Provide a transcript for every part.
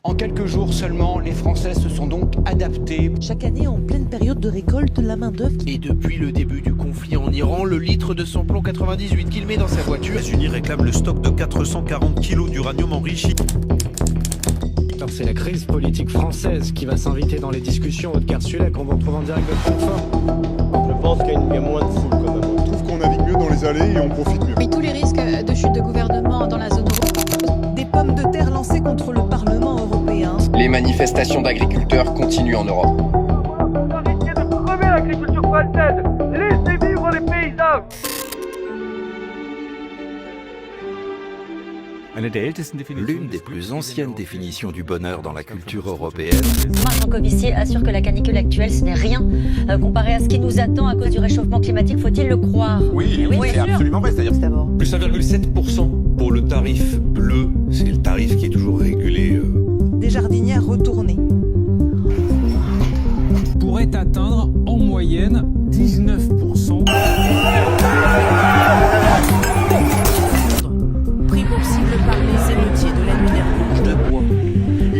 En quelques jours seulement, les Français se sont donc adaptés. Chaque année, en pleine période de récolte, la main-d'œuvre. Et depuis le début du conflit en Iran, le litre de samplon 98 qu'il met dans sa voiture. Les États-Unis réclament le stock de 440 kilos d'uranium enrichi. C'est la crise politique française qui va s'inviter dans les discussions. Haute Kersulek, on vous retrouve en direct de Francfort. Je pense qu'il y a moins de foule quand même. Je trouve qu'on navigue mieux dans les allées et on profite mieux. Et tous les risques de chute de gouvernement dans la zone euro. Des pommes de terre lancées contre le Parlement européen. Les manifestations d'agriculteurs continuent en Europe. Arrêtez de crever l'agriculture française. Laissez vivre les paysans. L'une des plus anciennes définitions du bonheur dans la culture européenne. Marc Jancovici assure que la canicule actuelle, ce n'est rien comparé à ce qui nous attend à cause du réchauffement climatique. Faut-il le croire? Oui, c'est absolument vrai. C'est-à-dire plus 1,7% pour le tarif bleu. C'est le tarif qui est toujours régulé. Des jardinières retournées. Pourrait atteindre en moyenne 19%. Pris pour cible par les émeutiers de la lumière rouge de bois.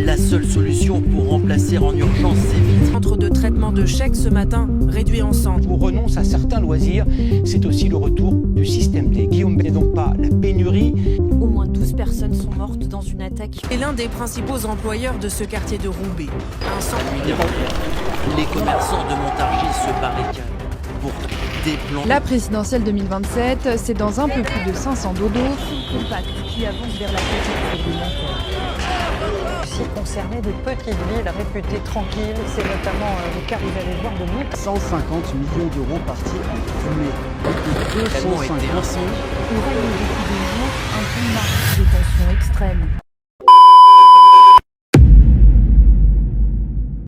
La seule solution pour remplacer en urgence ces vitres. Centre de traitement de chèques ce matin, réduit en cendres. On renonce à certains loisirs, c'est aussi le retour du système D. Guillaume, n'est donc pas la pénurie. Au moins 12 personnes sont mortes dans une attaque. Et l'un des principaux employeurs de ce quartier de Roubaix. Un centre. Les commerçants de Montargis se barricadent pour des plans. La présidentielle 2027, c'est dans un peu plus de 500 dodos. Compact qui avance vers la petite réglementaire. Aussi concerné des petites villes réputées tranquilles, c'est notamment le cas, vous allez voir, de Nice. 150 millions d'euros partis en fumée. Tellement été ainsi. Au règne depuis 2 jours, un climat de tension extrême.